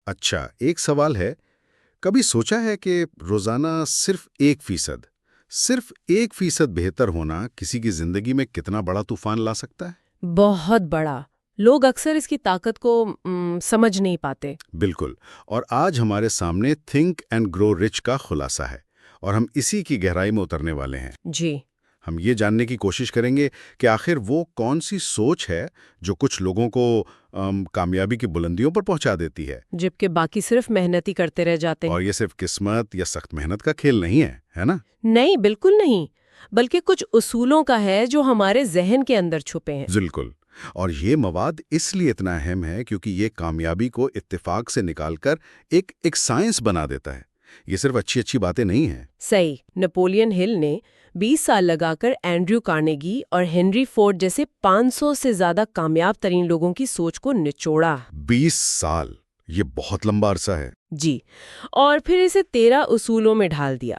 اچھا، ایک سوال ہے، کبھی سوچا ہے کہ روزانہ صرف 1% بہتر ہونا کسی کی زندگی میں کتنا بڑا طوفان لا سکتا ہے؟ بہت بڑا۔ لوگ اکثر اس کی طاقت کو سمجھ نہیں پاتے۔ بالکل، اور آج ہمارے سامنے تھنک اینڈ گرو رچ کا خلاصہ ہے، اور ہم اسی کی گہرائی میں اترنے والے ہیں۔ جی۔ ہم یہ جاننے کی کوشش کریں گے کہ آخر وہ کون سی سوچ ہے جو کچھ لوگوں کو کامیابی کی بلندیوں پر پہنچا دیتی ہے، جبکہ باقی صرف محنت ہی کرتے رہ جاتے ہیں۔ اور یہ صرف قسمت یا سخت محنت کا کھیل نہیں ہے نا؟ نہیں، بالکل نہیں، بلکہ کچھ اصولوں کا ہے جو ہمارے ذہن کے اندر چھپے ہیں۔ بالکل، اور یہ مواد اس لیے اتنا اہم ہے کیونکہ یہ کامیابی کو اتفاق سے نکال کر ایک سائنس بنا دیتا ہے۔ یہ صرف اچھی باتیں نہیں ہیں۔ صحیح۔ نپولین ہل نے 20 سال لگا کر اینڈریو کارنیگی اور ہنری فورڈ جیسے 500 سے زیادہ کامیاب ترین لوگوں کی سوچ کو نچوڑا۔ 20 سال، یہ بہت لمبا عرصہ ہے۔ جی، اور پھر اسے 13 اصولوں میں ڈھال دیا۔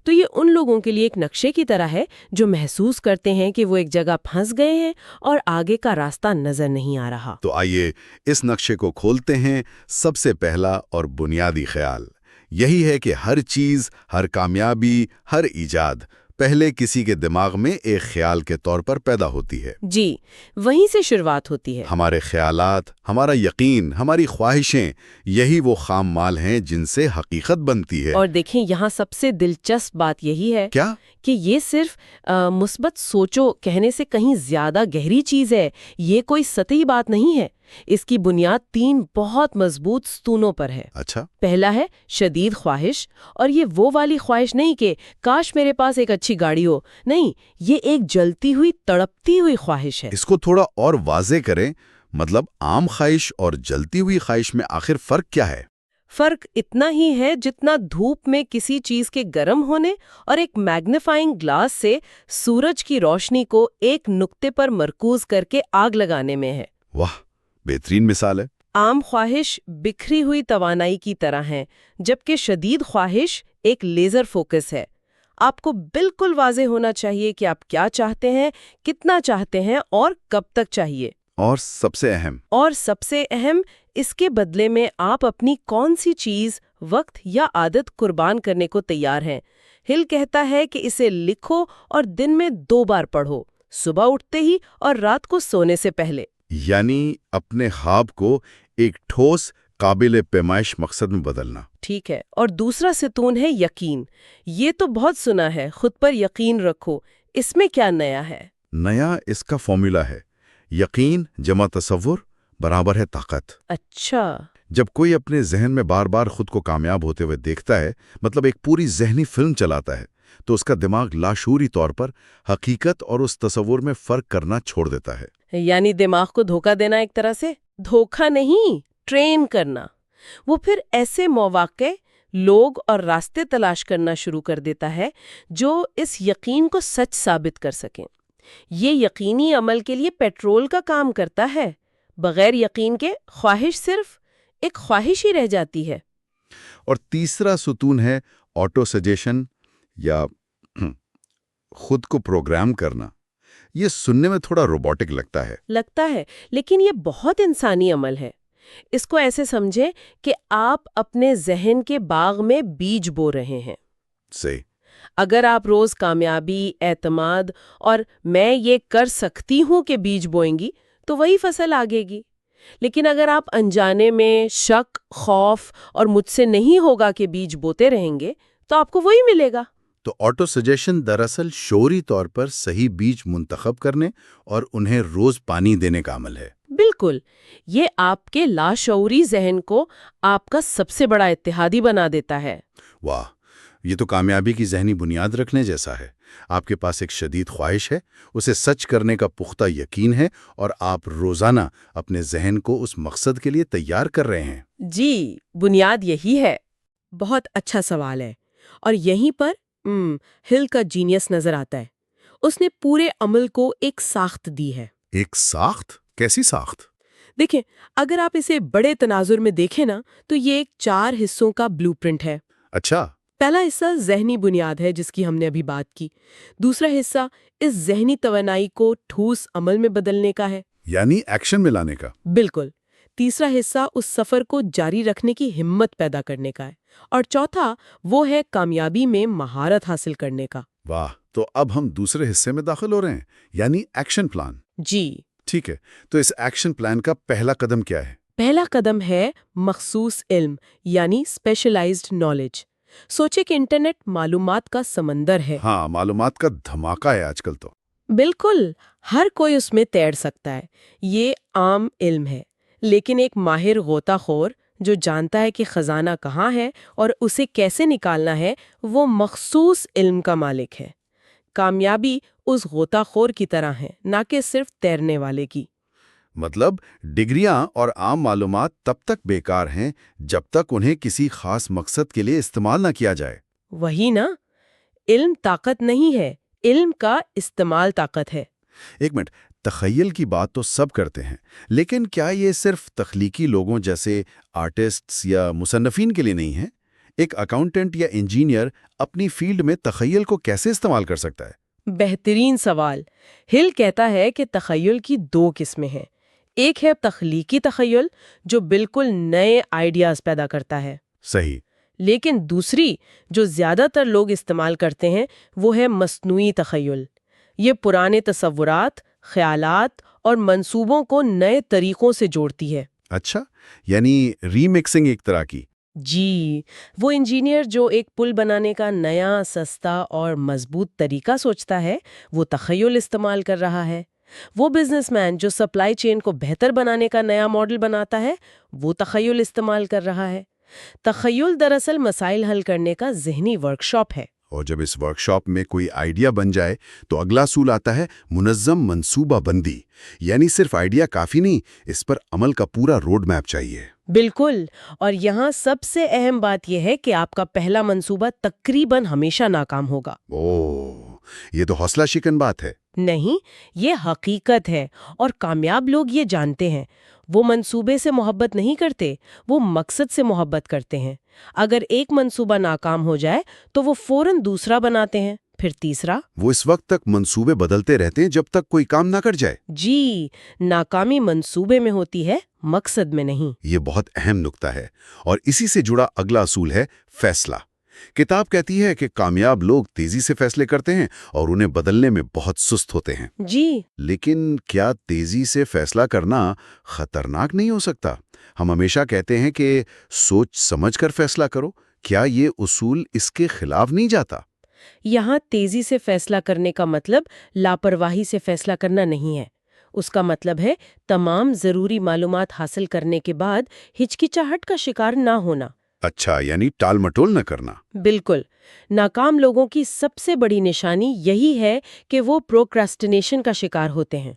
تو یہ ان لوگوں کے لیے ایک نقشے کی طرح ہے جو محسوس کرتے ہیں کہ وہ ایک جگہ پھنس گئے ہیں اور آگے کا راستہ نظر نہیں آ رہا۔ تو آئیے اس نقشے کو کھولتے ہیں۔ سب سے پہلا اور بنیادی خیال یہی ہے کہ ہر چیز، ہر کامیابی، ہر ایجاد پہلے کسی کے دماغ میں ایک خیال کے طور پر پیدا ہوتی ہے۔ جی، وہیں سے شروعات ہوتی ہے۔ ہمارے خیالات، ہمارا یقین، ہماری خواہشیں، یہی وہ خام مال ہیں جن سے حقیقت بنتی ہے۔ اور دیکھیں، یہاں سب سے دلچسپ بات یہی ہے کیا؟ کہ یہ صرف مثبت سوچو کہنے سے کہیں زیادہ گہری چیز ہے۔ یہ کوئی سطحی بات نہیں ہے۔ اس کی بنیاد 3 بہت مضبوط ستونوں پر ہے۔ اچھا۔ پہلا ہے شدید خواہش، اور یہ وہ والی خواہش نہیں کہ کاش میرے پاس ایک اچھی گاڑی ہو، نہیں، یہ ایک جلتی ہوئی، تڑپتی ہوئی خواہش ہے۔ اس کو تھوڑا اور واضح کریں، مطلب عام خواہش اور جلتی ہوئی خواہش میں آخر فرق کیا ہے؟ فرق اتنا ہی ہے جتنا دھوپ میں کسی چیز کے گرم ہونے اور ایک میگنیفائنگ گلاس سے سورج کی روشنی کو ایک نقطے پر مرکوز کر کے آگ لگانے میں ہے۔ واہ، بہترین مثال ہے۔ عام خواہش بکھری ہوئی توانائی کی طرح ہے، جبکہ شدید خواہش ایک لیزر فوکس ہے۔ آپ کو بالکل واضح ہونا چاہیے کہ آپ کیا چاہتے ہیں، کتنا چاہتے ہیں اور کب تک چاہیے۔ اور سب سے اہم، اس کے بدلے میں آپ اپنی کون سی چیز، وقت یا عادت قربان کرنے کو تیار ہیں۔ ہل کہتا ہے کہ اسے لکھو اور دن میں 2 بار پڑھو، صبح اٹھتے ہی اور رات کو سونے سے پہلے۔ یعنی اپنے خواب کو ایک ٹھوس، قابل پیمائش مقصد میں بدلنا۔ ٹھیک ہے، اور دوسرا ستون ہے یقین۔ یہ تو بہت سنا ہے، خود پر یقین رکھو۔ اس میں کیا نیا ہے؟ نیا اس کا فارمولا ہے، یقین جمع تصور برابر ہے طاقت۔ اچھا۔ جب کوئی اپنے ذہن میں بار بار خود کو کامیاب ہوتے ہوئے دیکھتا ہے، مطلب ایک پوری ذہنی فلم چلاتا ہے، تو اس کا دماغ لاشعوری طور پر حقیقت اور اس تصور میں فرق کرنا چھوڑ دیتا ہے۔ یعنی دماغ کو دھوکہ دینا، ایک طرح سے دھوکہ نہیں، ٹرین کرنا۔ وہ پھر ایسے مواقع، لوگ اور راستے تلاش کرنا شروع کر دیتا ہے جو اس یقین کو سچ ثابت کر سکیں۔ یہ یقینی عمل کے لیے پیٹرول کا کام کرتا ہے۔ بغیر یقین کے خواہش صرف ایک خواہش ہی رہ جاتی ہے۔ اور تیسرا ستون ہے آٹو سجیشن یا خود کو پروگرام کرنا۔ یہ سننے میں تھوڑا روبوٹک لگتا ہے، لیکن یہ بہت انسانی عمل ہے۔ اس کو ایسے سمجھیں کہ آپ اپنے ذہن کے باغ میں بیج بو رہے ہیں۔ صحیح۔ اگر آپ روز کامیابی، اعتماد اور میں یہ کر سکتی ہوں کہ بیج بوئیں گی تو وہی فصل آگے گی۔ لیکن اگر آپ انجانے میں شک، خوف اور مجھ سے نہیں ہوگا کہ بیج بوتے رہیں گے تو آپ کو وہی ملے گا۔ تو آٹو سجیشن دراصل شعوری طور پر صحیح بیج منتخب کرنے اور انہیں روز پانی دینے کا عمل ہے۔ بالکل، یہ آپ کے لاشعوری ذہن کو آپ کا سب سے بڑا اتحادی بنا دیتا ہے۔ واہ، یہ تو کامیابی کی ذہنی بنیاد رکھنے جیسا ہے۔ آپ کے پاس ایک شدید خواہش ہے، اسے سچ کرنے کا پختہ یقین ہے، اور آپ روزانہ اپنے ذہن کو اس مقصد کے لیے تیار کر رہے ہیں۔ جی، بنیاد یہی ہے۔ بہت اچھا سوال ہے، اور یہیں پر ہل کا جینیس نظر آتا ہے۔ اس نے پورے عمل کو ایک ساخت دی ہے۔ ایک ساخت؟ کیسی ساخت؟ دیکھیں، اگر آپ اسے بڑے تناظر میں دیکھیں نا تو یہ ایک 4 حصوں کا بلو پرنٹ ہے۔ اچھا۔ پہلا حصہ ذہنی بنیاد ہے جس کی ہم نے ابھی بات کی۔ دوسرا حصہ اس ذہنی توانائی کو ٹھوس عمل میں بدلنے کا ہے، یعنی ایکشن میں لانے کا۔ بالکل۔ تیسرا حصہ اس سفر کو جاری رکھنے کی ہمت پیدا کرنے کا ہے، اور چوتھا وہ ہے کامیابی میں مہارت حاصل کرنے کا۔ واہ، تو اب ہم دوسرے حصے میں داخل ہو رہے ہیں، یعنی ایکشن پلان۔ جی ٹھیک ہے، تو اس ایکشن پلان کا پہلا قدم کیا ہے؟ پہلا قدم ہے مخصوص علم، یعنی اسپیشلائزڈ نالج۔ سوچے کہ انٹرنیٹ معلومات کا سمندر ہے۔ ہاں، معلومات کا دھماکہ ہے آج کل تو۔ بالکل، ہر کوئی اس میں تیر سکتا ہے، یہ عام علم ہے، لیکن ایک ماہر غوطہ خور جو جانتا ہے کہ خزانہ کہاں ہے اور اسے کیسے نکالنا ہے، وہ مخصوص علم کا مالک ہے۔ کامیابی اس غوطہ خور کی طرح ہے، نہ کہ صرف تیرنے والے کی۔ مطلب ڈگریاں اور عام معلومات تب تک بیکار ہیں جب تک انہیں کسی خاص مقصد کے لیے استعمال نہ کیا جائے۔ وہی نا، علم طاقت نہیں ہے، علم کا استعمال طاقت ہے۔ ایک منٹ، تخیل کی بات تو سب کرتے ہیں، لیکن کیا یہ صرف تخلیقی لوگوں جیسے آرٹسٹس یا مصنفین کے لیے نہیں ہے؟ ایک اکاؤنٹنٹ یا انجینئر اپنی فیلڈ میں تخیل کو کیسے استعمال کر سکتا ہے؟ بہترین سوال۔ ہل کہتا ہے کہ تخیل کی دو قسمیں ہیں۔ ایک ہے تخلیقی تخیل، جو بالکل نئے آئیڈیاز پیدا کرتا ہے۔ صحیح۔ لیکن دوسری، جو زیادہ تر لوگ استعمال کرتے ہیں، وہ ہے مصنوعی تخیل۔ یہ پرانے تصورات، خیالات اور منصوبوں کو نئے طریقوں سے جوڑتی ہے۔ اچھا، یعنی ری مکسنگ ایک طرح کی۔ جی، وہ انجینئر جو ایک پل بنانے کا نیا، سستا اور مضبوط طریقہ سوچتا ہے، وہ تخیل استعمال کر رہا ہے۔ وہ بزنس مین جو سپلائی چین کو بہتر بنانے کا نیا ماڈل بناتا ہے، وہ تخیل استعمال کر رہا ہے۔ تخیل دراصل مسائل حل کرنے کا ذہنی ورکشاپ ہے۔ اور جب اس ورکشاپ میں کوئی آئیڈیا بن جائے تو اگلا اصول آتا ہے منظم منصوبہ بندی، یعنی صرف آئیڈیا کافی نہیں، اس پر عمل کا پورا روڈ میپ چاہیے۔ بالکل، اور یہاں سب سے اہم بات یہ ہے کہ آپ کا پہلا منصوبہ تقریباً ہمیشہ ناکام ہوگا۔ یہ تو حوصلہ شکن بات ہے۔ نہیں، یہ حقیقت ہے، اور کامیاب لوگ یہ جانتے ہیں۔ وہ منصوبے سے محبت نہیں کرتے، وہ مقصد سے محبت کرتے ہیں۔ اگر ایک منصوبہ ناکام ہو جائے تو وہ فوراً دوسرا بناتے ہیں، پھر تیسرا۔ وہ اس وقت تک منصوبے بدلتے رہتے ہیں جب تک کوئی کام نہ کر جائے۔ جی، ناکامی منصوبے میں ہوتی ہے، مقصد میں نہیں۔ یہ بہت اہم نکتہ ہے، اور اسی سے جڑا اگلا اصول ہے فیصلہ۔ کتاب کہتی ہے کہ کامیاب لوگ تیزی سے فیصلے کرتے ہیں اور انہیں بدلنے میں بہت سست ہوتے ہیں۔ جی، لیکن کیا تیزی سے فیصلہ کرنا خطرناک نہیں ہو سکتا؟ ہم ہمیشہ کہتے ہیں کہ سوچ سمجھ کر فیصلہ کرو۔ کیا یہ اصول اس کے خلاف نہیں جاتا؟ یہاں تیزی سے فیصلہ کرنے کا مطلب لاپرواہی سے فیصلہ کرنا نہیں ہے۔ اس کا مطلب ہے تمام ضروری معلومات حاصل کرنے کے بعد ہچکچاہٹ کا شکار نہ ہونا۔ اچھا، یعنی ٹال مٹول نہ کرنا۔ بالکل، ناکام لوگوں کی سب سے بڑی نشانی یہی ہے کہ وہ پروکراسٹینیشن کا شکار ہوتے ہیں۔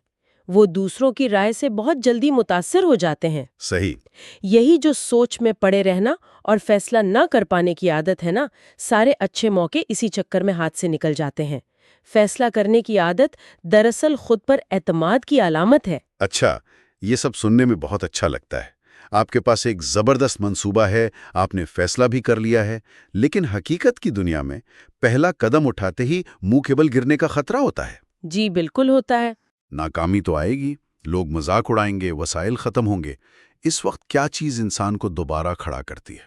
وہ دوسروں کی رائے سے بہت جلدی متاثر ہو جاتے ہیں۔ صحیح۔ یہی جو سوچ میں پڑے رہنا اور فیصلہ نہ کر پانے کی عادت ہے نا، سارے اچھے موقع اسی چکر میں ہاتھ سے نکل جاتے ہیں۔ فیصلہ کرنے کی عادت دراصل خود پر اعتماد کی علامت ہے۔ اچھا، یہ سب سننے میں بہت اچھا لگتا ہے۔ آپ کے پاس ایک زبردست منصوبہ ہے، آپ نے فیصلہ بھی کر لیا ہے، لیکن حقیقت کی دنیا میں پہلا قدم اٹھاتے ہی منہ کے بل گرنے کا خطرہ ہوتا ہے۔ جی بالکل ہوتا ہے۔ ناکامی تو آئے گی، لوگ مذاق اڑائیں گے، وسائل ختم ہوں گے۔ اس وقت کیا چیز انسان کو دوبارہ کھڑا کرتی ہے؟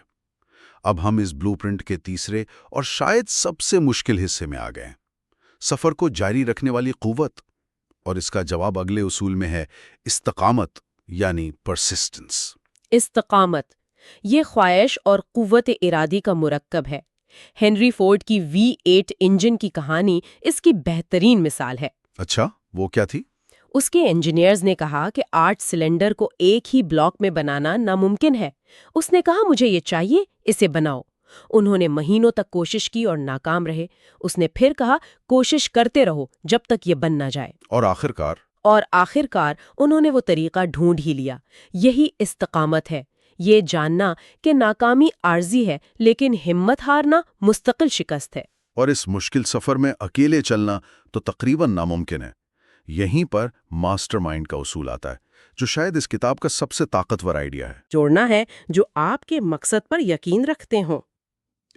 اب ہم اس بلو پرنٹ کے تیسرے اور شاید سب سے مشکل حصے میں آ گئے ہیں، سفر کو جاری رکھنے والی قوت۔ اور اس کا جواب اگلے اصول میں ہے، استقامت، یعنی پرسسٹنس۔ استقامت، یہ خواہش اور قوت ارادی کا مرکب ہے۔ ہنری فورڈ کی V8 انجن کی کہانی اس کی بہترین مثال ہے۔ اچھا، وہ کیا تھی؟ اس کے انجینئرز نے کہا کہ 8 سلنڈر کو ایک ہی بلاک میں بنانا ناممکن ہے۔ اس نے کہا مجھے یہ چاہیے، اسے بناؤ۔ انہوں نے مہینوں تک کوشش کی اور ناکام رہے۔ اس نے پھر کہا کوشش کرتے رہو جب تک یہ بن نہ جائے۔ اور آخر کار انہوں نے وہ طریقہ ڈھونڈ ہی لیا۔ یہی استقامت ہے، یہ جاننا کہ ناکامی عارضی ہے لیکن ہمت ہارنا مستقل شکست ہے۔ اور اس مشکل سفر میں اکیلے چلنا تو تقریباً ناممکن ہے۔ یہیں پر ماسٹر مائنڈ کا اصول آتا ہے، جو شاید اس کتاب کا سب سے طاقتور آئیڈیا ہے۔ جوڑنا ہے جو آپ کے مقصد پر یقین رکھتے ہوں۔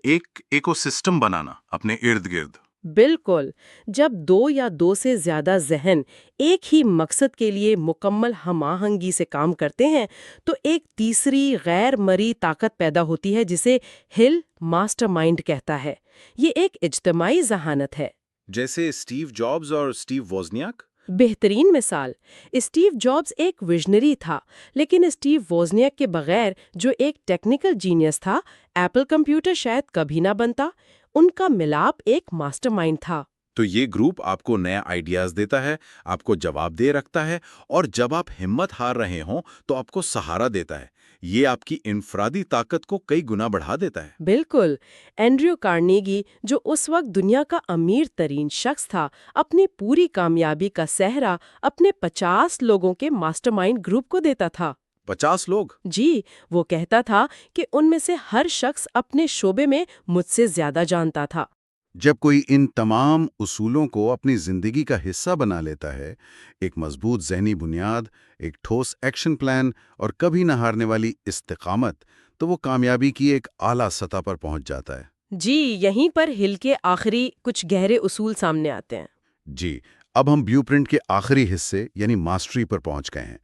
ایک ایکو سسٹم بنانا اپنے ارد گرد۔ بالکل، جب دو یا دو سے زیادہ ذہن ایک ہی مقصد کے لیے مکمل ہم آہنگی سے کام کرتے ہیں تو ایک تیسری غیر مرئی طاقت پیدا ہوتی ہے جسے ہل ماسٹر مائنڈ کہتا ہے۔ یہ ایک اجتماعی ذہانت ہے۔ جیسے اسٹیو جابز اور اسٹیو ووزنیاک؟ بہترین مثال، اسٹیو جابز ایک ویژنری تھا، لیکن اسٹیو ووزنیاک کے بغیر جو ایک ٹیکنیکل جینیس تھا، ایپل کمپیوٹر شاید کبھی نہ بنتا۔ ان کا ملاپ ایک ماسٹر مائنڈ تھا۔ تو یہ گروپ آپ کو نیا آئیڈیاز دیتا ہے، آپ کو جواب دے رکھتا ہے، اور جب آپ ہمت ہار رہے ہوں تو آپ کو سہارا دیتا ہے۔ یہ آپ کی انفرادی طاقت کو کئی گنا بڑھا دیتا ہے۔ بالکل، اینڈریو کارنیگی جو اس وقت دنیا کا امیر ترین شخص تھا، اپنی پوری کامیابی کا سہرا اپنے 50 لوگوں کے ماسٹر مائنڈ گروپ کو دیتا تھا۔ 50 لوگ؟ جی، وہ کہتا تھا کہ ان میں سے ہر شخص اپنے شعبے میں مجھ سے زیادہ جانتا تھا۔ جب کوئی ان تمام اصولوں کو اپنی زندگی کا حصہ بنا لیتا ہے، ایک مضبوط ذہنی بنیاد، ایک ٹھوس ایکشن پلان اور کبھی نہ ہارنے والی استقامت، تو وہ کامیابی کی ایک اعلیٰ سطح پر پہنچ جاتا ہے۔ جی، یہیں پر ہل کے آخری کچھ گہرے اصول سامنے آتے ہیں۔ جی، اب ہم بلیو پرنٹ کے آخری حصے یعنی ماسٹری پر پہنچ گئے ہیں۔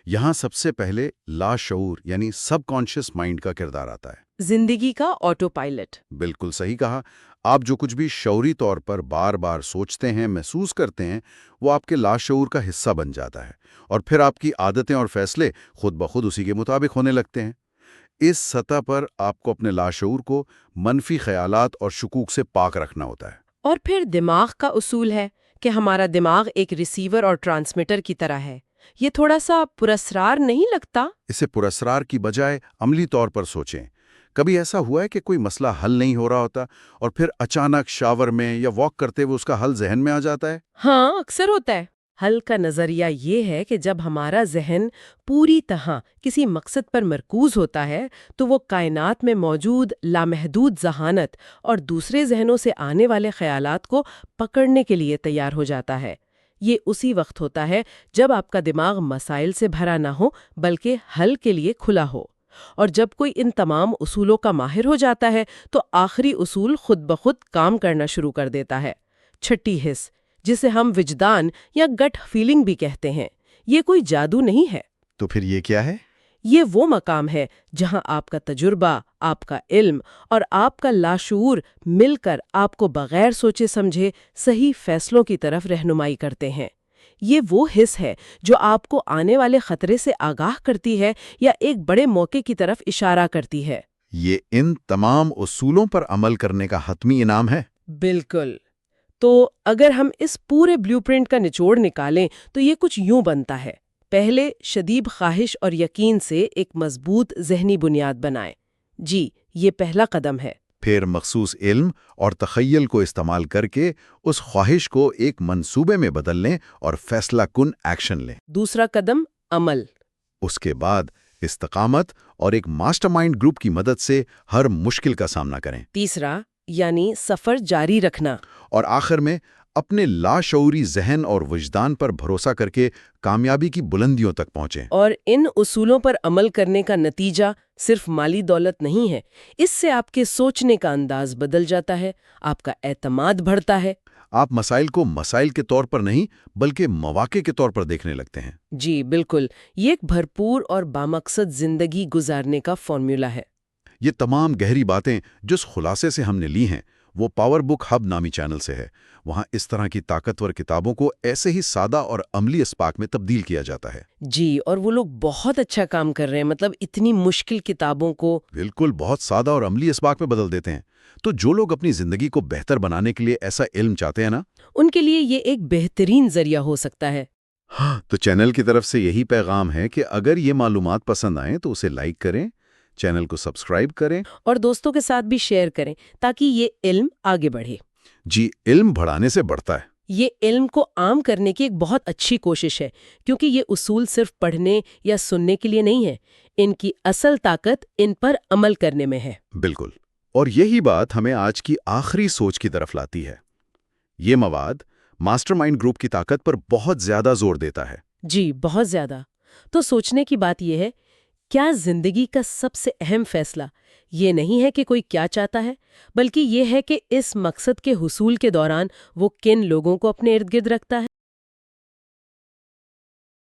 یہاں سب سے پہلے لاشعور یعنی سب کانشیس مائنڈ کا کردار آتا ہے۔ زندگی کا آٹو پائلٹ۔ بالکل صحیح کہا۔ آپ جو کچھ بھی شعوری طور پر بار بار سوچتے ہیں، محسوس کرتے ہیں، وہ آپ کے لاشعور کا حصہ بن جاتا ہے، اور پھر آپ کی عادتیں اور فیصلے خود بخود اسی کے مطابق ہونے لگتے ہیں۔ اس سطح پر آپ کو اپنے لاشعور کو منفی خیالات اور شکوک سے پاک رکھنا ہوتا ہے۔ اور پھر دماغ کا اصول ہے کہ ہمارا دماغ ایک ریسیور اور ٹرانسمیٹر کی طرح ہے۔ یہ تھوڑا سا پراسرار نہیں لگتا؟ اسے پراسرار کی بجائے عملی طور پر سوچیں۔ کبھی ایسا ہوا ہے کہ کوئی مسئلہ حل نہیں ہو رہا ہوتا اور پھر اچانک شاور میں یا واک کرتے ہوئے اس کا حل ذہن میں آ جاتا ہے؟ ہاں، اکثر ہوتا ہے۔ حل کا نظریہ یہ ہے کہ جب ہمارا ذہن پوری طرح کسی مقصد پر مرکوز ہوتا ہے تو وہ کائنات میں موجود لامحدود ذہانت اور دوسرے ذہنوں سے آنے والے خیالات کو پکڑنے کے لیے تیار ہو جاتا ہے۔ یہ اسی وقت ہوتا ہے جب آپ کا دماغ مسائل سے بھرا نہ ہو بلکہ حل کے لیے کھلا ہو۔ اور جب کوئی ان تمام اصولوں کا ماہر ہو جاتا ہے تو آخری اصول خود بخود کام کرنا شروع کر دیتا ہے۔ چھٹی حص، جسے ہم وجدان یا گٹ فیلنگ بھی کہتے ہیں، یہ کوئی جادو نہیں ہے۔ تو پھر یہ کیا ہے؟ یہ وہ مقام ہے جہاں آپ کا تجربہ، آپ کا علم اور آپ کا لاشعور مل کر آپ کو بغیر سوچے سمجھے صحیح فیصلوں کی طرف رہنمائی کرتے ہیں۔ یہ وہ حص ہے جو آپ کو آنے والے خطرے سے آگاہ کرتی ہے یا ایک بڑے موقع کی طرف اشارہ کرتی ہے۔ یہ ان تمام اصولوں پر عمل کرنے کا حتمی انعام ہے۔ بالکل۔ تو اگر ہم اس پورے بلیو پرنٹ کا نچوڑ نکالیں تو یہ کچھ یوں بنتا ہے۔ پہلے شدید خواہش اور یقین سے ایک مضبوط ذہنی بنیاد بنائیں۔ جی، یہ پہلا قدم ہے۔ پھر مخصوص علم اور تخیل کو استعمال کر کے اس خواہش کو ایک منصوبے میں بدل لیں اور فیصلہ کن ایکشن لیں۔ دوسرا قدم عمل۔ اس کے بعد استقامت اور ایک ماسٹر مائنڈ گروپ کی مدد سے ہر مشکل کا سامنا کریں۔ تیسرا یعنی سفر جاری رکھنا۔ اور آخر میں اپنے لاشعوری ذہن اور وجدان پر بھروسہ کر کے کامیابی کی بلندیوں تک پہنچیں۔ اور ان اصولوں پر عمل کرنے کا نتیجہ صرف مالی دولت نہیں ہے، اس سے آپ کے سوچنے کا انداز بدل جاتا ہے، آپ کا اعتماد بڑھتا ہے۔ آپ مسائل کو مسائل کے طور پر نہیں بلکہ مواقع کے طور پر دیکھنے لگتے ہیں۔ جی بالکل، یہ ایک بھرپور اور بامقصد زندگی گزارنے کا فارمولا ہے۔ یہ تمام گہری باتیں جس خلاصے سے ہم نے لی ہیں وہ پاور بک ہب نامی چینل سے ہے۔ وہاں اس طرح کی طاقتور کتابوں کو ایسے ہی سادہ اور عملی اسپاک میں تبدیل کیا جاتا ہے۔ جی، اور وہ لوگ بہت اچھا کام کر رہے ہیں، مطلب اتنی مشکل کتابوں کو بالکل بہت سادہ اور عملی اسپاک میں بدل دیتے ہیں۔ تو جو لوگ اپنی زندگی کو بہتر بنانے کے لیے ایسا علم چاہتے ہیں نا، ان کے لیے یہ ایک بہترین ذریعہ ہو سکتا ہے۔ ہاں، تو چینل کی طرف سے یہی پیغام ہے کہ اگر یہ معلومات پسند آئیں تو اسے لائک کریں، چینل کو سبسکرائب کریں اور دوستوں کے ساتھ بھی شیئر کریں تاکہ یہ علم آگے بڑھے۔ جی، علم بڑھانے سے بڑھتا ہے۔ یہ علم کو عام کرنے کی ایک بہت اچھی کوشش ہے، کیونکہ یہ اصول صرف پڑھنے یا سننے کے لیے نہیں ہے، ان کی اصل طاقت ان پر عمل کرنے میں ہے۔ بالکل، اور یہی بات ہمیں آج کی آخری سوچ کی طرف لاتی ہے۔ یہ مواد ماسٹر مائنڈ گروپ کی طاقت پر بہت زیادہ زور دیتا ہے۔ جی، بہت زیادہ۔ تو سوچنے کی بات یہ ہے، کیا زندگی کا سب سے اہم فیصلہ یہ نہیں ہے کہ کوئی کیا چاہتا ہے، بلکہ یہ ہے کہ اس مقصد کے حصول کے دوران وہ کن لوگوں کو اپنے ارد گرد رکھتا ہے۔